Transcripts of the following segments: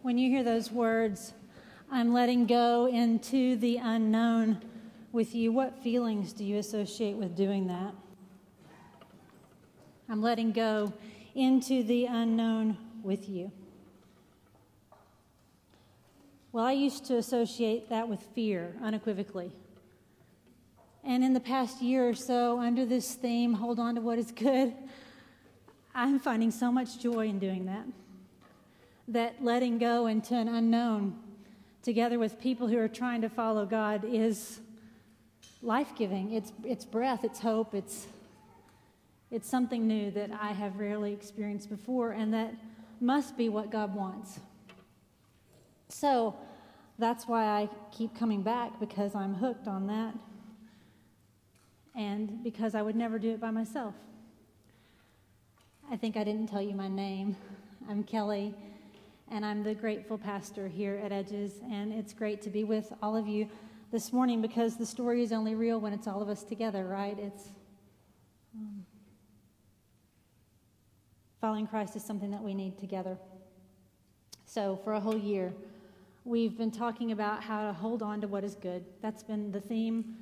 When you hear those words, I'm letting go into the unknown with you, what feelings do you associate with doing that? I'm letting go into the unknown with you. Well, I used to associate that with fear, unequivocally. And in the past year or so, under this theme, hold on to what is good, I'm finding so much joy in doing that. That letting go into an unknown, together with people who are trying to follow God, is life-giving. It's breath, it's hope, it's something new that I have rarely experienced before, and that must be what God wants. So that's why I keep coming back, because I'm hooked on that, and because I would never do it by myself. I think I didn't tell you my name. I'm Kelly, and I'm the grateful pastor here at Edges, and it's great to be with all of you this morning, because the story is only real when it's all of us together, right? Following Christ is something that we need together. So for a whole year, we've been talking about how to hold on to what is good. That's been the theme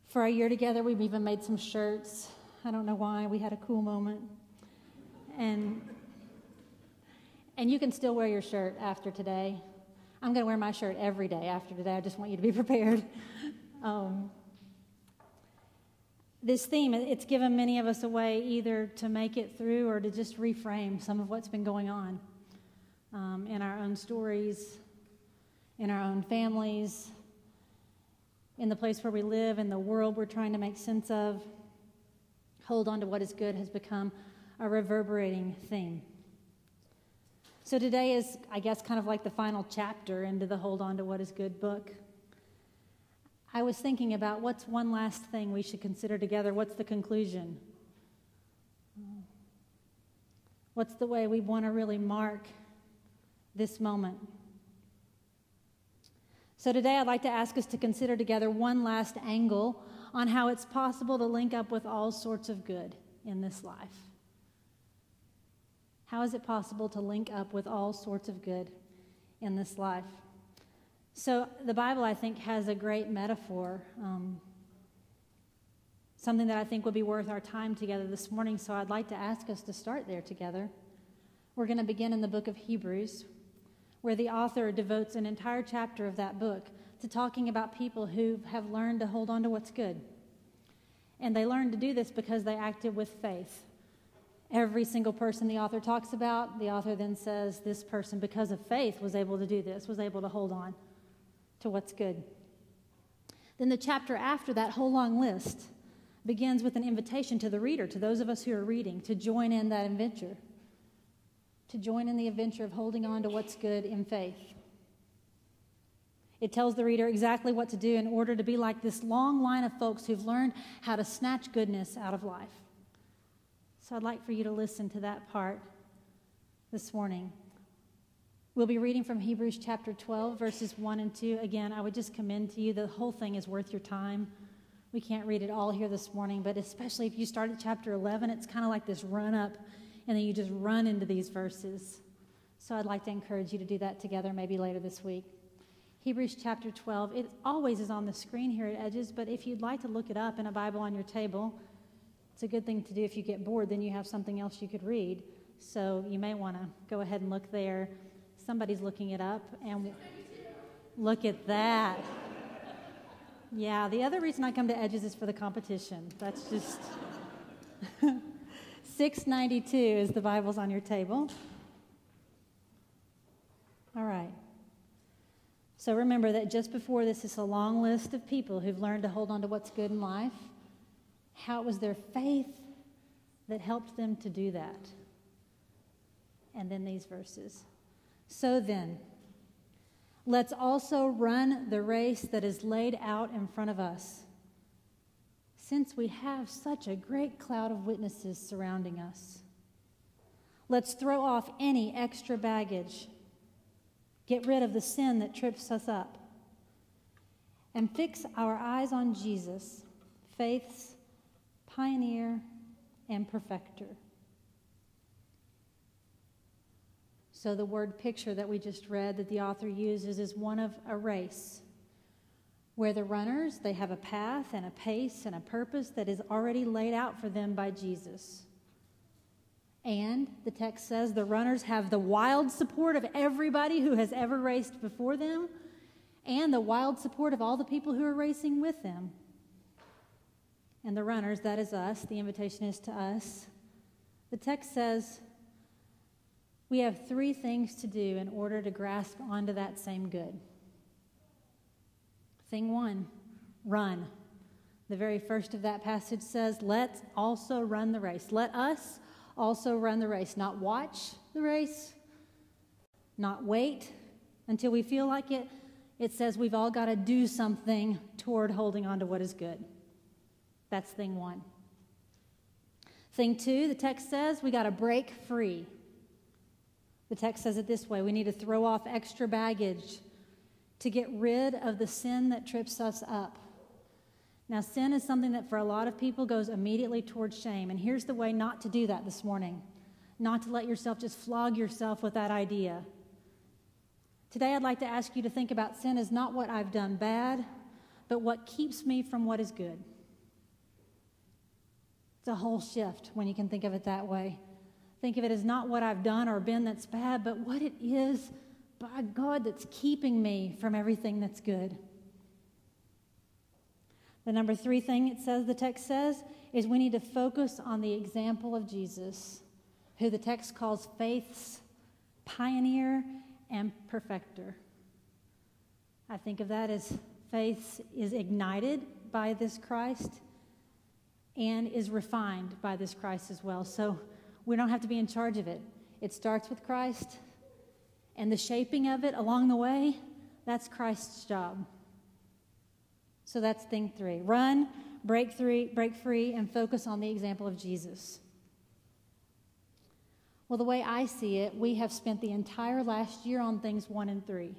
for our year together. We've even made some shirts. I don't know why. We had a cool moment. And you can still wear your shirt after today. I'm going to wear my shirt every day after today. I just want you to be prepared. This theme, it's given many of us a way either to make it through or to just reframe some of what's been going on in our own stories, in our own families, in the place where we live, in the world we're trying to make sense of. Hold on to what is good has become a reverberating theme. So today is, I guess, kind of like the final chapter into the Hold On to What is Good book. I was thinking about what's one last thing we should consider together. What's the conclusion? What's the way we want to really mark this moment? So today I'd like to ask us to consider together one last angle on how it's possible to link up with all sorts of good in this life. How is it possible to link up with all sorts of good in this life? So the Bible, I think, has a great metaphor, something that I think would be worth our time together this morning, so I'd like to ask us to start there together. We're going to begin in the book of Hebrews, where the author devotes an entire chapter of that book to talking about people who have learned to hold on to what's good. And they learned to do this because they acted with faith. Every single person the author talks about, the author then says this person, because of faith, was able to do this, was able to hold on to what's good. Then the chapter after that whole long list begins with an invitation to the reader, to those of us who are reading, to join in that adventure, to join in the adventure of holding on to what's good in faith. It tells the reader exactly what to do in order to be like this long line of folks who've learned how to snatch goodness out of life. So I'd like for you to listen to that part this morning. We'll be reading from Hebrews chapter 12, verses 1 and 2. Again, I would just commend to you, the whole thing is worth your time. We can't read it all here this morning, but especially if you start at chapter 11, it's kind of like this run-up, and then you just run into these verses. So I'd like to encourage you to do that together maybe later this week. Hebrews chapter 12, it always is on the screen here at Edges, but if you'd like to look it up in a Bible on your table, it's a good thing to do if you get bored, then you have something else you could read. So you may want to go ahead and look there. Somebody's looking it up, and look at that. Yeah, the other reason I come to Edges is for the competition. That's just 692 is the Bibles on your table. All right. So remember that just before this is a long list of people who've learned to hold on to what's good in life, how it was their faith that helped them to do that. And then these verses. So then, let's also run the race that is laid out in front of us, since we have such a great cloud of witnesses surrounding us. Let's throw off any extra baggage, get rid of the sin that trips us up, and fix our eyes on Jesus, faith's pioneer and perfecter. So the word picture that we just read that the author uses is one of a race, where the runners, they have a path and a pace and a purpose that is already laid out for them by Jesus. And the text says the runners have the wild support of everybody who has ever raced before them and the wild support of all the people who are racing with them. And the runners, that is us, the invitation is to us. The text says we have 3 things to do in order to grasp onto that same good. Thing 1, run. The very first of that passage says, let's also run the race. Let us also run the race. Not watch the race, not wait until we feel like it. It says we've all got to do something toward holding on to what is good. That's thing 1. Thing 2, the text says we got to break free. The text says it this way: we need to throw off extra baggage to get rid of the sin that trips us up. Now, sin is something that for a lot of people goes immediately towards shame. And here's the way not to do that this morning. Not to let yourself just flog yourself with that idea. Today, I'd like to ask you to think about sin as not what I've done bad, but what keeps me from what is good. It's a whole shift when you can think of it that way. Think of it as not what I've done or been that's bad, but what it is, by God, that's keeping me from everything that's good. The number 3 thing the text says is we need to focus on the example of Jesus, who the text calls faith's pioneer and perfecter. I think of that as faith is ignited by this Christ and is refined by this Christ as well. So we don't have to be in charge of it. It starts with Christ, and the shaping of it along the way, that's Christ's job. So that's thing 3. Run, break free, and focus on the example of Jesus. Well, the way I see it, we have spent the entire last year on things 1 and 3.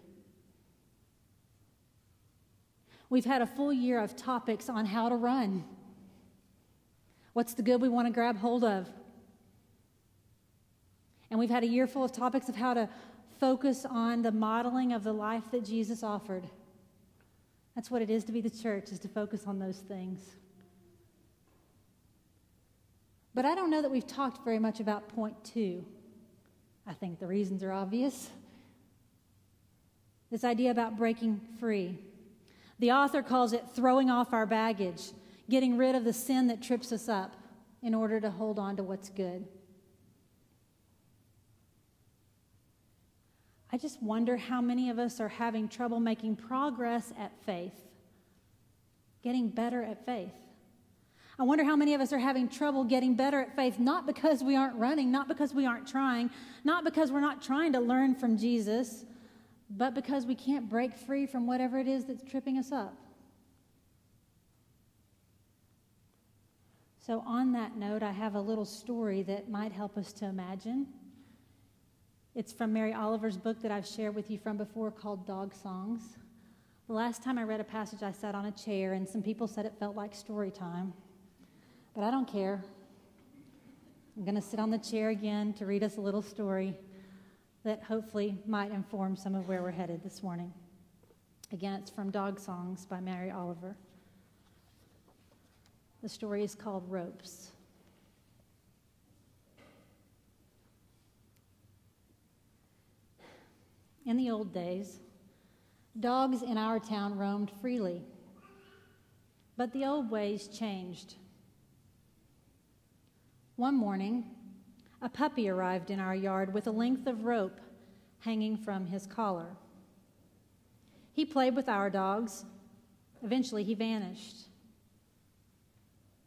We've had a full year of topics on how to run. What's the good we want to grab hold of? And we've had a year full of topics of how to focus on the modeling of the life that Jesus offered. That's what it is to be the church, is to focus on those things. But I don't know that we've talked very much about point 2. I think the reasons are obvious. This idea about breaking free. The author calls it throwing off our baggage, getting rid of the sin that trips us up in order to hold on to what's good. I just wonder how many of us are having trouble making progress at faith, getting better at faith. I wonder how many of us are having trouble getting better at faith, not because we aren't running, not because we aren't trying, not because we're not trying to learn from Jesus, but because we can't break free from whatever it is that's tripping us up. So on that note, I have a little story that might help us to imagine. It's from Mary Oliver's book that I've shared with you from before called Dog Songs. The last time I read a passage, I sat on a chair, and some people said it felt like story time. But I don't care. I'm going to sit on the chair again to read us a little story that hopefully might inform some of where we're headed this morning. Again, it's from Dog Songs by Mary Oliver. The story is called Ropes. In the old days, dogs in our town roamed freely, but the old ways changed. One morning, a puppy arrived in our yard with a length of rope hanging from his collar. He played with our dogs. Eventually, he vanished.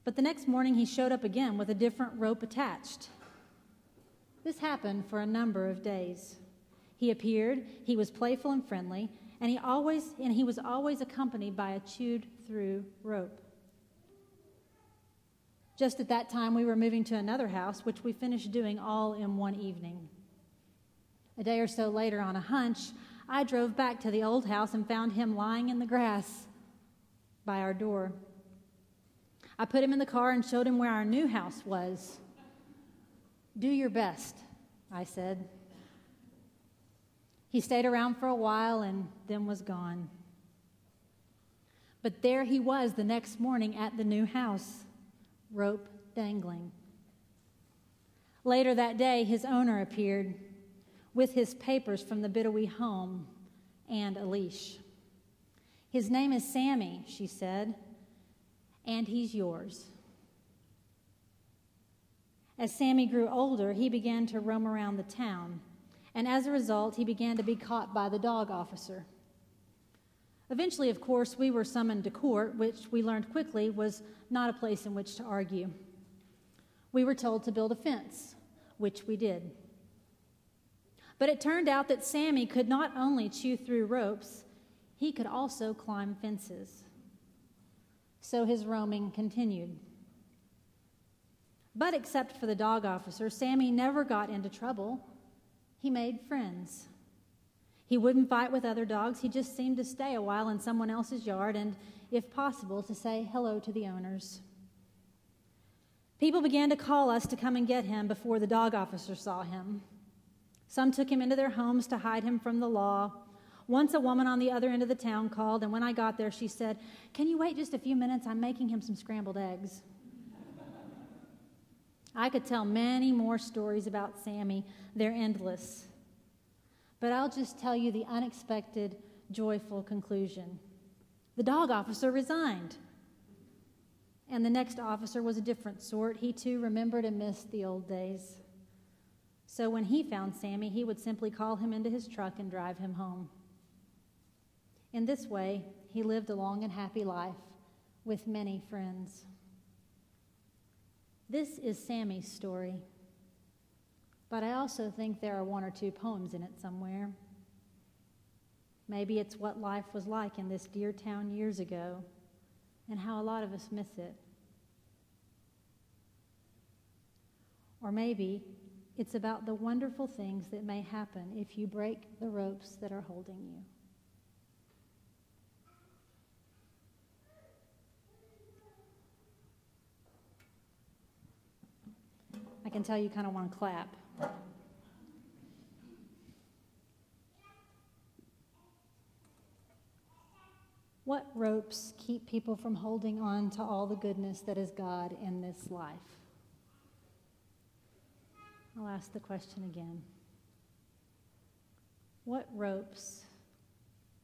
But the next morning, he showed up again with a different rope attached. This happened for a number of days. He appeared, he was playful and friendly, and he was always accompanied by a chewed-through rope. Just at that time, we were moving to another house, which we finished doing all in one evening. A day or so later, on a hunch, I drove back to the old house and found him lying in the grass by our door. I put him in the car and showed him where our new house was. "Do your best," I said. He stayed around for a while and then was gone. But there he was the next morning at the new house, rope dangling. Later that day, his owner appeared with his papers from the Bidawee home and a leash. "His name is Sammy," she said, "and he's yours." As Sammy grew older, he began to roam around the town, and as a result, he began to be caught by the dog officer. Eventually, of course, we were summoned to court, which we learned quickly was not a place in which to argue. We were told to build a fence, which we did. But it turned out that Sammy could not only chew through ropes, he could also climb fences. So his roaming continued. But except for the dog officer, Sammy never got into trouble. He made friends. He wouldn't fight with other dogs. He just seemed to stay a while in someone else's yard and, if possible, to say hello to the owners. People began to call us to come and get him before the dog officer saw him. Some took him into their homes to hide him from the law. Once a woman on the other end of the town called, and when I got there, she said, "Can you wait just a few minutes? I'm making him some scrambled eggs." I could tell many more stories about Sammy. They're endless. But I'll just tell you the unexpected, joyful conclusion. The dog officer resigned. And the next officer was a different sort. He too remembered and missed the old days. So when he found Sammy, he would simply call him into his truck and drive him home. In this way, he lived a long and happy life with many friends. This is Sammy's story. But I also think there are one or two poems in it somewhere. Maybe it's what life was like in this dear town years ago and how a lot of us miss it. Or maybe it's about the wonderful things that may happen if you break the ropes that are holding you. I can tell you kind of want to clap. What ropes keep people from holding on to all the goodness that is God in this life? I'll ask the question again. What ropes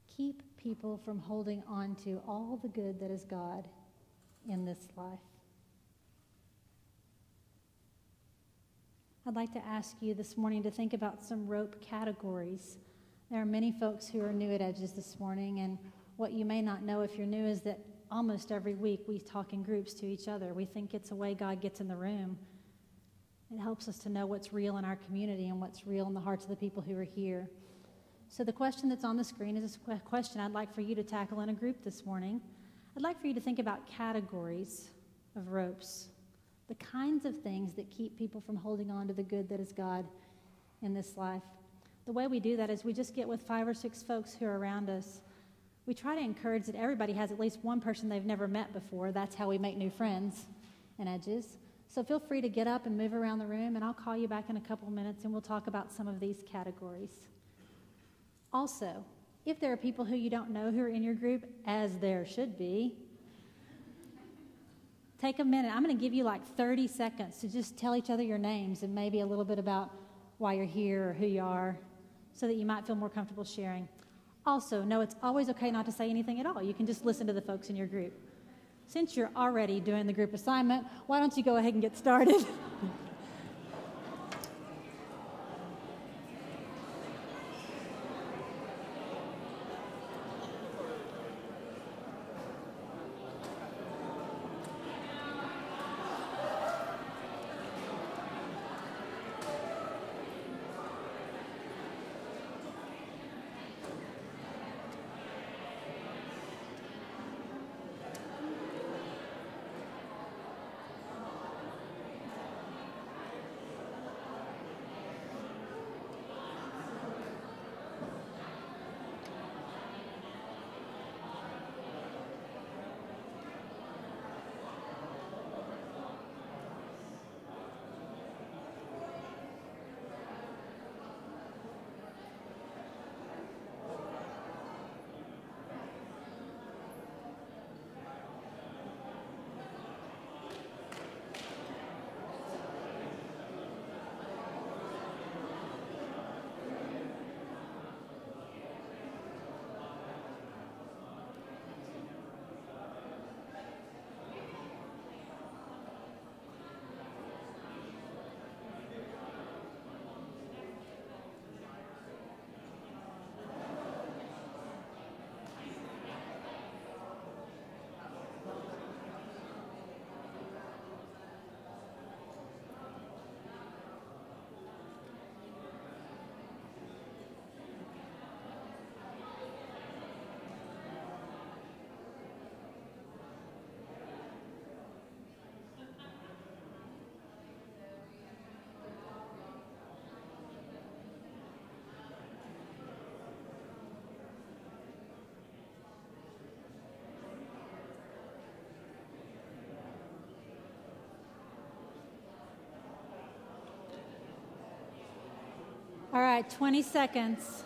keep people from holding on to all the good that is God in this life? I'd like to ask you this morning to think about some rope categories. There are many folks who are new at Edges this morning, and what you may not know if you're new is that almost every week we talk in groups to each other. We think it's a way God gets in the room. It helps us to know what's real in our community and what's real in the hearts of the people who are here. So the question that's on the screen is a question I'd like for you to tackle in a group this morning. I'd like for you to think about categories of ropes, the kinds of things that keep people from holding on to the good that is God in this life. The way we do that is we just get with 5 or 6 folks who are around us. We try to encourage that everybody has at least one person they've never met before. That's how we make new friends in Edges. So feel free to get up and move around the room, and I'll call you back in a couple minutes, and we'll talk about some of these categories. Also, if there are people who you don't know who are in your group, as there should be, take a minute. I'm going to give you like 30 seconds to just tell each other your names and maybe a little bit about why you're here or who you are so that you might feel more comfortable sharing. Also, no, it's always okay not to say anything at all. You can just listen to the folks in your group. Since you're already doing the group assignment, why don't you go ahead and get started? All right, 20 seconds.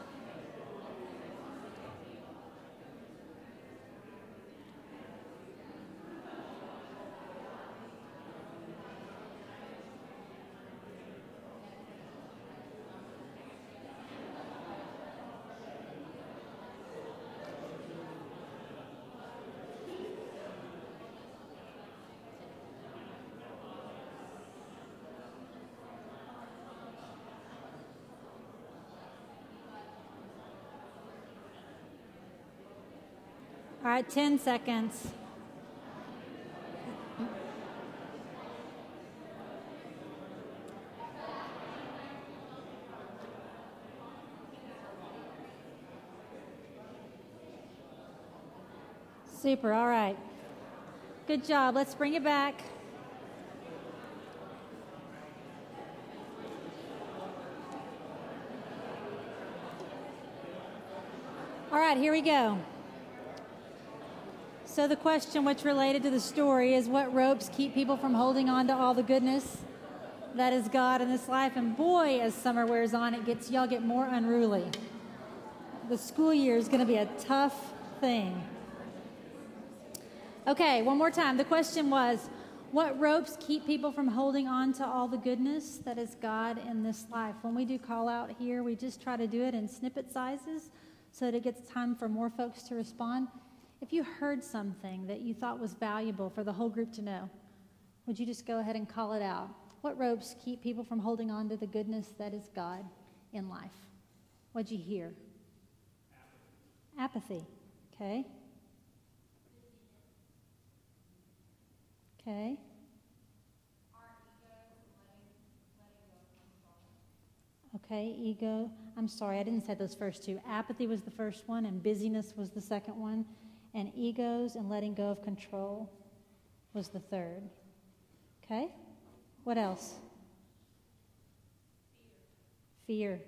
All right, 10 seconds. Super, all right. Good job. Let's bring it back. All right, here we go. So the question which related to the story is, what ropes keep people from holding on to all the goodness that is God in this life? And boy, as summer wears on, y'all get more unruly. The school year is going to be a tough thing. Okay, one more time. The question was, what ropes keep people from holding on to all the goodness that is God in this life? When we do call out here, we just try to do it in snippet sizes so that it gets time for more folks to respond. If you heard something that you thought was valuable for the whole group to know, would you just go ahead and call it out? What ropes keep people from holding on to the goodness that is God in life? What'd you hear? Apathy. Okay. Okay. Okay, ego. I'm sorry, I didn't say those first two. Apathy was the first one, and busyness was the second one. And egos and letting go of control was the third. Okay? What else? Fear.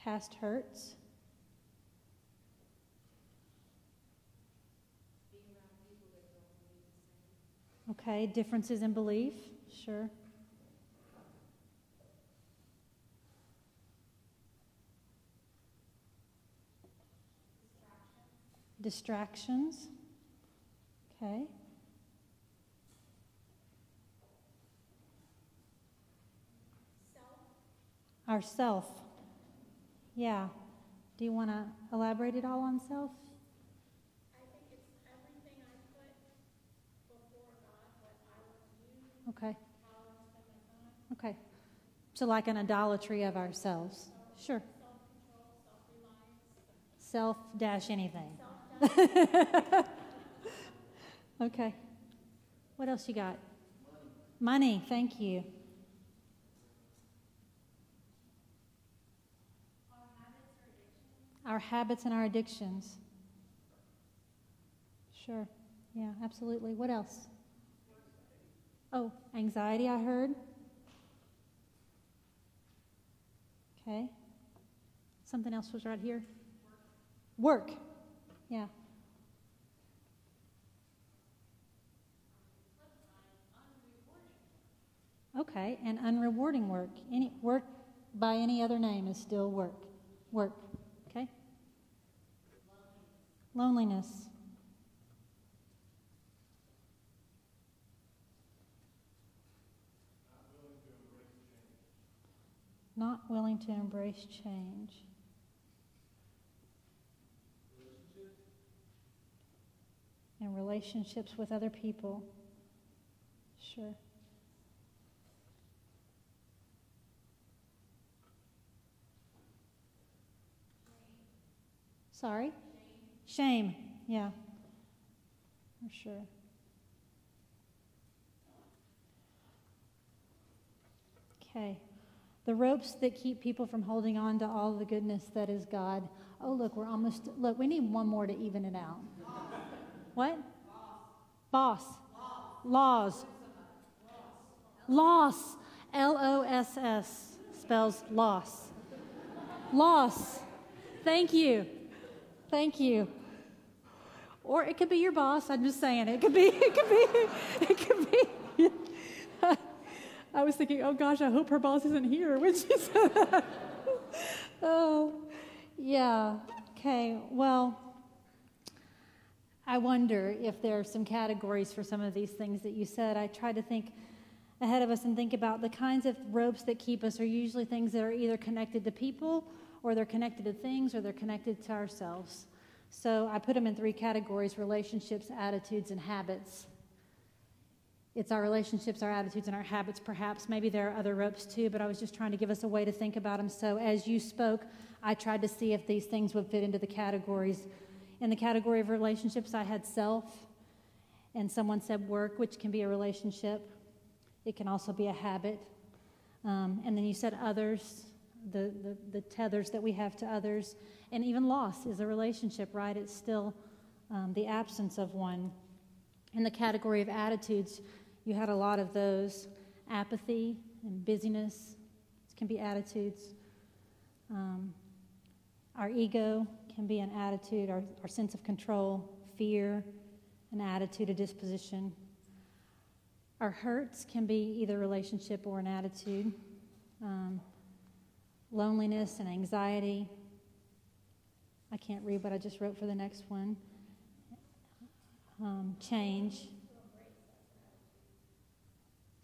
Past hurts. Okay, differences in belief. Sure. Distractions. Okay. Our self. Yeah. Do you want to elaborate it all on self? I think it's everything I put before God, what I want to do. Okay. How I want to spend my time. Okay. So like an idolatry of ourselves. Sure. Self-control, self-reliance. Self-anything. Okay. What else you got? Money. Thank you. Our habits and our addictions. Sure. Yeah, absolutely. What else? Oh, anxiety, I heard. Okay. Something else was right here. Work. Yeah. Okay, and unrewarding work. Any work by any other name is still work. Work. Okay? Loneliness. Not willing to embrace change. And relationships with other people. Sure. Sorry? Shame. Yeah. For sure. Okay. The ropes that keep people from holding on to all the goodness that is God. Oh, look, we need one more to even it out. What? Boss. Laws. Loss. L-O-S-S spells loss. Loss. Thank you. Thank you. Or it could be your boss. I'm just saying it could be. I was thinking, oh gosh, I hope her boss isn't here when she said that. Oh, yeah. Okay, well, I wonder if there are some categories for some of these things that you said. I try to think ahead of us and think about the kinds of ropes that keep us are usually things that are either connected to people, or they're connected to things, or they're connected to ourselves. So I put them in 3 categories: relationships, attitudes, and habits. It's our relationships, our attitudes, and our habits, perhaps. Maybe there are other ropes too, but I was just trying to give us a way to think about them. So as you spoke, I tried to see if these things would fit into the categories. In the category of relationships, I had self, and someone said work, which can be a relationship. It can also be a habit. And then you said others, the tethers that we have to others. And even loss is a relationship, right? It's still the absence of one. In the category of attitudes, you had a lot of those. Apathy and busyness can be attitudes. Our ego can be an attitude, our sense of control, fear, an attitude, a disposition. Our hurts can be either a relationship or an attitude. Loneliness and anxiety. I can't read what I just wrote for the next one. Change.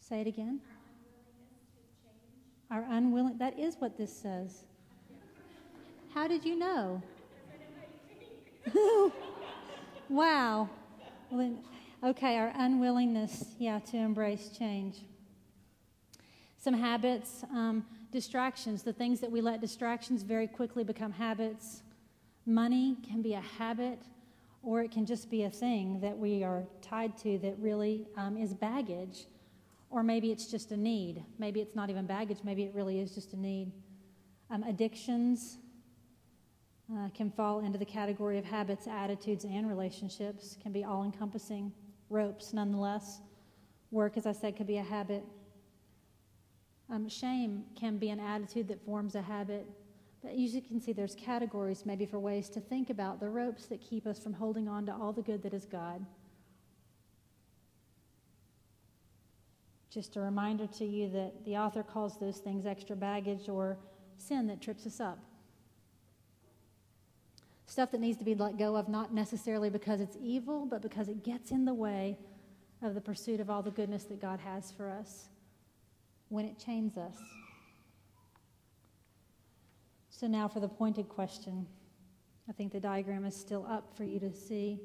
Say it again. Our unwilling. That is what this says. How did you know? Wow. Okay, our unwillingness, to embrace change. Some habits, distractions, the things that we let distractions very quickly become habits. Money can be a habit, or it can just be a thing that we are tied to that really is baggage, or maybe it's just a need. Maybe it's not even baggage, maybe it really is just a need. Addictions can fall into the category of habits, attitudes, and relationships, can be all-encompassing ropes nonetheless. Work, as I said, could be a habit. Shame can be an attitude that forms a habit. But as you can see, there's categories maybe for ways to think about the ropes that keep us from holding on to all the good that is God. Just a reminder to you that the author calls those things extra baggage or sin that trips us up. Stuff that needs to be let go of, not necessarily because it's evil, but because it gets in the way of the pursuit of all the goodness that God has for us when it chains us. So now for the pointed question. I think the diagram is still up for you to see.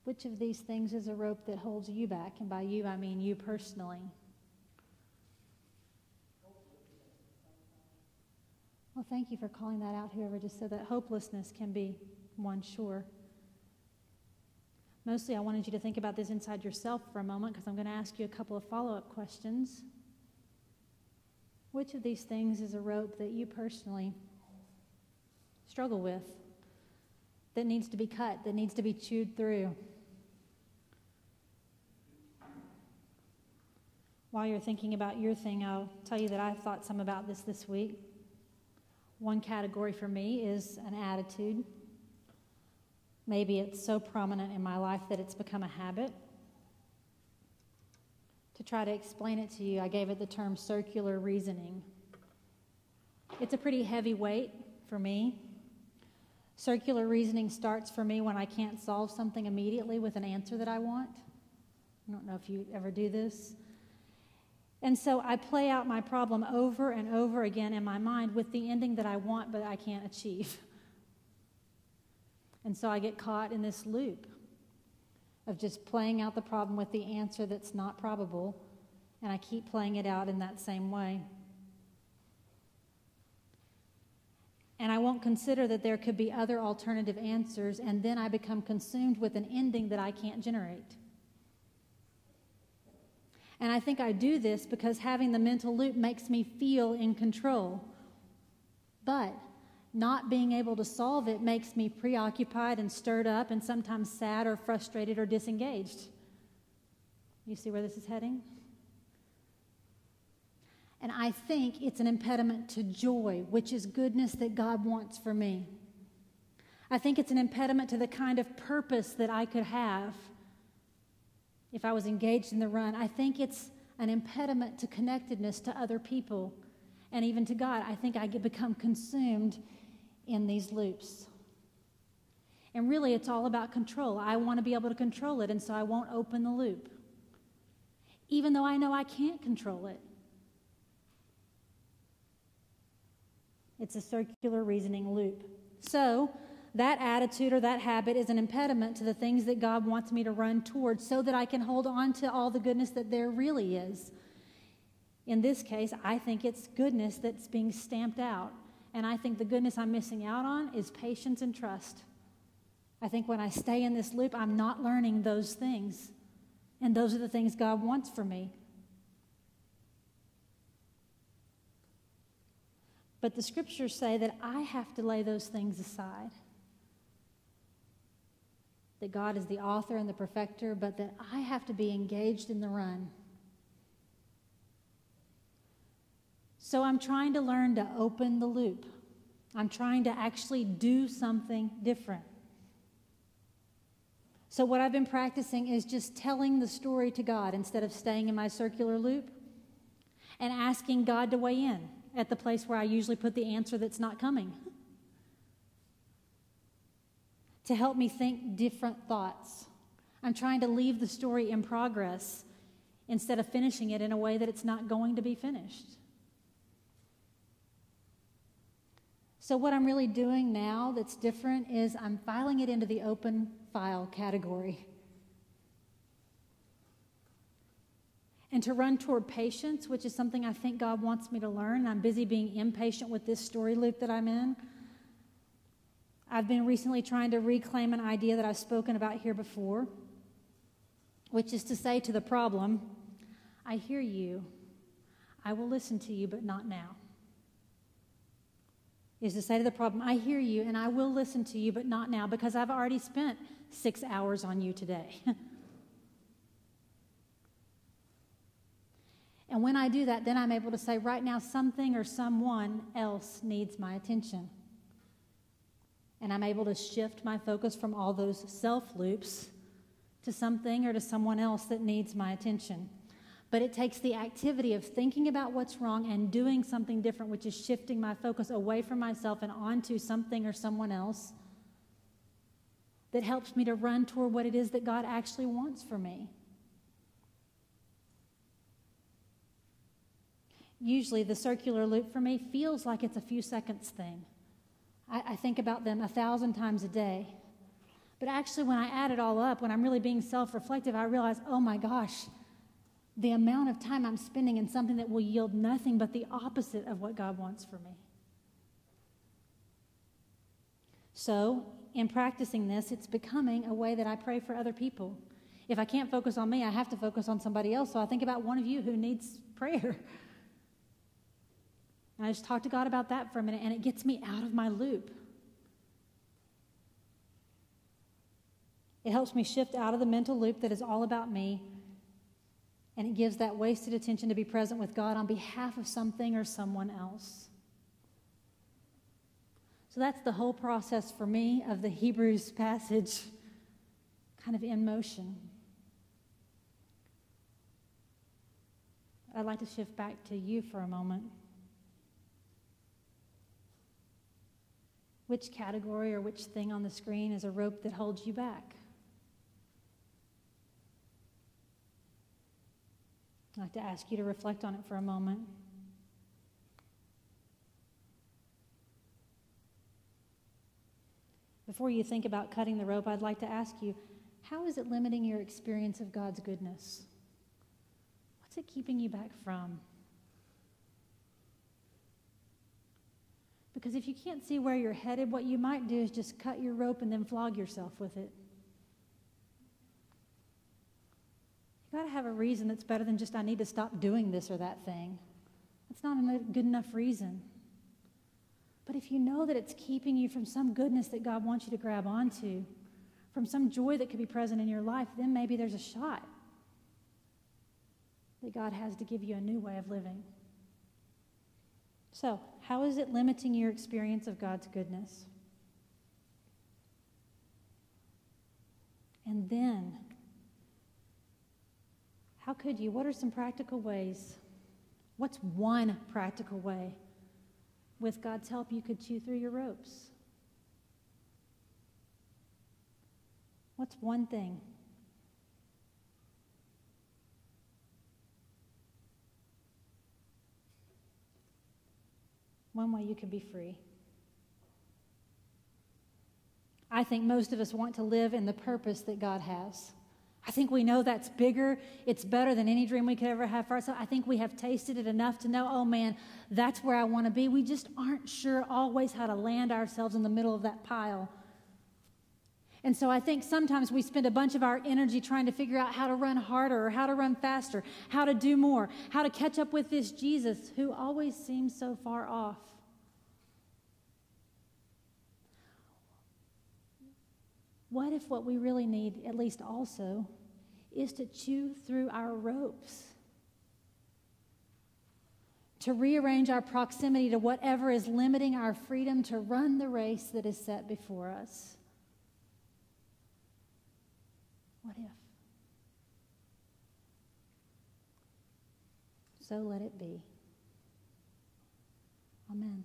Which of these things is a rope that holds you back? And by you, I mean you personally. Well, thank you for calling that out, whoever just said that. Hopelessness can be one, sure. Mostly, I wanted you to think about this inside yourself for a moment, because I'm going to ask you a couple of follow-up questions. Which of these things is a rope that you personally struggle with, that needs to be cut, that needs to be chewed through? While you're thinking about your thing, I'll tell you that I've thought some about this week. One category for me is an attitude. Maybe it's so prominent in my life that it's become a habit. To try to explain it to you, I gave it the term circular reasoning. It's a pretty heavy weight for me. Circular reasoning starts for me when I can't solve something immediately with an answer that I want. I don't know if you ever do this. And so I play out my problem over and over again in my mind with the ending that I want but I can't achieve. And so I get caught in this loop of just playing out the problem with the answer that's not probable, and I keep playing it out in that same way. And I won't consider that there could be other alternative answers, and then I become consumed with an ending that I can't generate. And I think I do this because having the mental loop makes me feel in control. But not being able to solve it makes me preoccupied and stirred up and sometimes sad or frustrated or disengaged. You see where this is heading? And I think it's an impediment to joy, which is goodness that God wants for me. I think it's an impediment to the kind of purpose that I could have if I was engaged in the run. I think it's an impediment to connectedness to other people and even to God. I think I become consumed in these loops. And really, it's all about control. I want to be able to control it, and so I won't open the loop, even though I know I can't control it. It's a circular reasoning loop. So that attitude or that habit is an impediment to the things that God wants me to run towards so that I can hold on to all the goodness that there really is. In this case, I think it's goodness that's being stamped out. And I think the goodness I'm missing out on is patience and trust. I think when I stay in this loop, I'm not learning those things. And those are the things God wants for me. But the scriptures say that I have to lay those things aside. That God is the author and the perfecter, but that I have to be engaged in the run. So I'm trying to learn to open the loop. I'm trying to actually do something different. So what I've been practicing is just telling the story to God instead of staying in my circular loop and asking God to weigh in at the place where I usually put the answer that's not coming, to help me think different thoughts. I'm trying to leave the story in progress instead of finishing it in a way that it's not going to be finished. So what I'm really doing now that's different is I'm filing it into the open file category. And to run toward patience, which is something I think God wants me to learn. I'm busy being impatient with this story loop that I'm in. I've been recently trying to reclaim an idea that I've spoken about here before, which is to say to the problem, I hear you. I will listen to you, but not now. Is to say to the problem, I hear you and I will listen to you, but not now, because I've already spent 6 hours on you today. And when I do that, then I'm able to say, right now, something or someone else needs my attention. And I'm able to shift my focus from all those self-loops to something or to someone else that needs my attention. But it takes the activity of thinking about what's wrong and doing something different, which is shifting my focus away from myself and onto something or someone else that helps me to run toward what it is that God actually wants for me. Usually the circular loop for me feels like it's a few seconds thing. I think about them 1,000 times a day. But actually when I add it all up, when I'm really being self-reflective, I realize, oh my gosh, the amount of time I'm spending in something that will yield nothing but the opposite of what God wants for me. So in practicing this, it's becoming a way that I pray for other people. If I can't focus on me, I have to focus on somebody else. So I think about one of you who needs prayer. And I just talk to God about that for a minute, and it gets me out of my loop. It helps me shift out of the mental loop that is all about me, and it gives that wasted attention to be present with God on behalf of something or someone else. So that's the whole process for me of the Hebrews passage kind of in motion. I'd like to shift back to you for a moment. Which category or which thing on the screen is a rope that holds you back? I'd like to ask you to reflect on it for a moment. Before you think about cutting the rope, I'd like to ask you, how is it limiting your experience of God's goodness? What's it keeping you back from? Because if you can't see where you're headed, what you might do is just cut your rope and then flog yourself with it. You got to have a reason that's better than just, I need to stop doing this or that thing. That's not a good enough reason. But if you know that it's keeping you from some goodness that God wants you to grab onto, from some joy that could be present in your life, then maybe there's a shot that God has to give you a new way of living. So, how is it limiting your experience of God's goodness? And then, How could you? What are some practical ways? What's one practical way? With God's help, you could chew through your ropes. What's one thing? One way you could be free. I think most of us want to live in the purpose that God has. I think we know that's bigger. It's better than any dream we could ever have for ourselves. I think we have tasted it enough to know, oh man, that's where I want to be. We just aren't sure always how to land ourselves in the middle of that pile. And so I think sometimes we spend a bunch of our energy trying to figure out how to run harder or how to run faster, how to do more, how to catch up with this Jesus who always seems so far off. What if what we really need, at least also, is to chew through our ropes? To rearrange our proximity to whatever is limiting our freedom to run the race that is set before us. What if? So let it be. Amen.